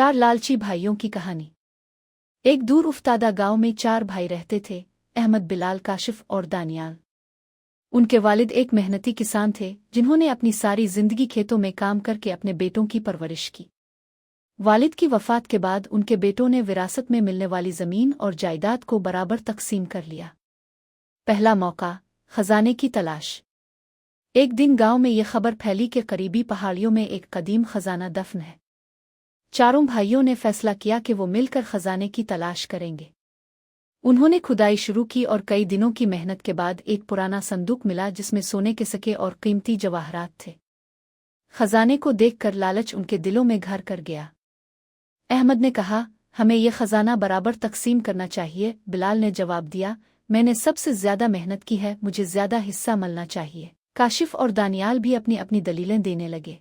चार लालची भाइयों की कहानी। एक दूर उफ्तादा गांव में चार भाई रहते थे, अहमद, बिलाल, काशिफ और दानियाल। उनके वालिद एक मेहनती किसान थे जिन्होंने अपनी सारी जिंदगी खेतों में काम करके अपने बेटों की परवरिश की। वालिद की वफात के बाद उनके बेटों ने विरासत में मिलने वाली जमीन और जायदाद को बराबर तकसीम कर लिया। पहला मौका, खजाने की तलाश। एक दिन गांव में ये खबर फैली कि करीबी पहाड़ियों में एक कदीम खजाना दफन है। चारों भाइयों ने फैसला किया कि वो मिलकर खजाने की तलाश करेंगे। उन्होंने खुदाई शुरू की और कई दिनों की मेहनत के बाद एक पुराना संदूक मिला जिसमें सोने के सिक्के और कीमती जवाहरात थे। खजाने को देखकर लालच उनके दिलों में घर कर गया। अहमद ने कहा, हमें यह खजाना बराबर तकसीम करना चाहिए। बिलाल ने जवाब दिया, मैंने सबसे ज्यादा मेहनत की है, मुझे ज्यादा हिस्सा मिलना चाहिए। काशिफ और दानियाल भी अपनी अपनी दलीलें देने लगे।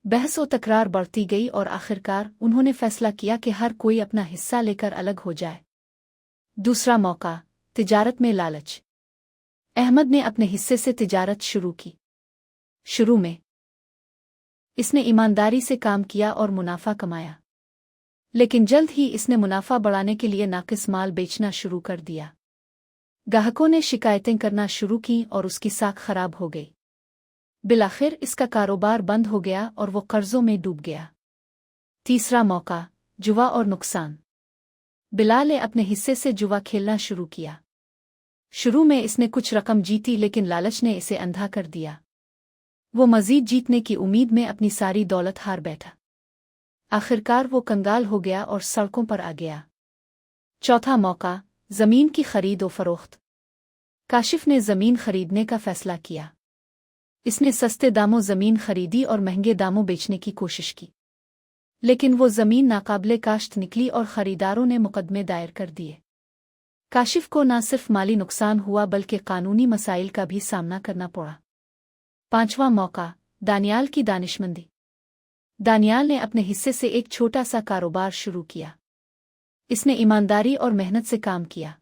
बहस और तकरार बढ़ती गई और आखिरकार उन्होंने फैसला किया कि हर कोई अपना हिस्सा लेकर अलग हो जाए। दूसरा मौका, तिजारत में लालच। अहमद ने अपने हिस्से से तिजारत शुरू की। शुरू में इसने ईमानदारी से काम किया और मुनाफा कमाया, लेकिन जल्द ही इसने मुनाफा बढ़ाने के लिए नाकिस माल बेचना शुरू कर दिया। ग्राहकों ने शिकायतें करना शुरू की और उसकी साख खराब हो गई। बिलाखिर इसका कारोबार बंद हो गया और वो कर्जों में डूब गया। तीसरा मौका, जुआ और नुकसान। बिलाल ने अपने हिस्से से जुआ खेलना शुरू किया। शुरू में इसने कुछ रकम जीती, लेकिन लालच ने इसे अंधा कर दिया। वो मजीद जीतने की उम्मीद में अपनी सारी दौलत हार बैठा। आखिरकार वो कंगाल हो गया और सड़कों पर आ गया। चौथा मौका, जमीन की खरीद और फरोख्त। काशिफ ने जमीन खरीदने का फैसला किया। इसने सस्ते दामों जमीन खरीदी और महंगे दामों बेचने की कोशिश की, लेकिन वो जमीन नाकाबिले काश्त निकली और खरीदारों ने मुकदमे दायर कर दिए। काशिफ को न सिर्फ माली नुकसान हुआ बल्कि कानूनी मसाइल का भी सामना करना पड़ा। पांचवां मौका, दानियाल की दानिशमंदी। दानियाल ने अपने हिस्से से एक छोटा सा कारोबार शुरू किया। इसने ईमानदारी और मेहनत से काम किया।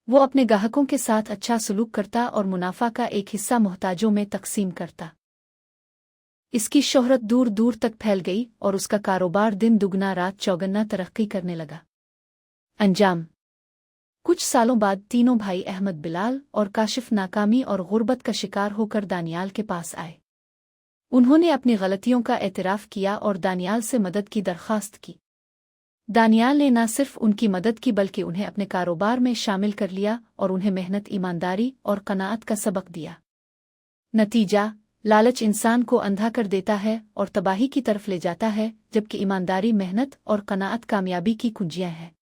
वो अपने ग्राहकों के साथ अच्छा सलूक करता और मुनाफा का एक हिस्सा मोहताजों में तकसीम करता। इसकी शोहरत दूर दूर तक फैल गई और उसका कारोबार दिन दुगना रात चौगुना तरक्की करने लगा। अंजाम, कुछ सालों बाद तीनों भाई अहमद, बिलाल और काशिफ नाकामी और गुर्बत का शिकार होकर दानियाल के पास आए। उन्होंने अपनी गलतियों का एतराफ़ किया और दानियाल से मदद की दरख्वास्त की। दानियाल ने न सिर्फ उनकी मदद की बल्कि उन्हें अपने कारोबार में शामिल कर लिया और उन्हें मेहनत, ईमानदारी और कनाअत का सबक दिया। नतीजा, लालच इंसान को अंधा कर देता है और तबाही की तरफ ले जाता है, जबकि ईमानदारी, मेहनत और कनाअत कामयाबी की कुंजियां हैं।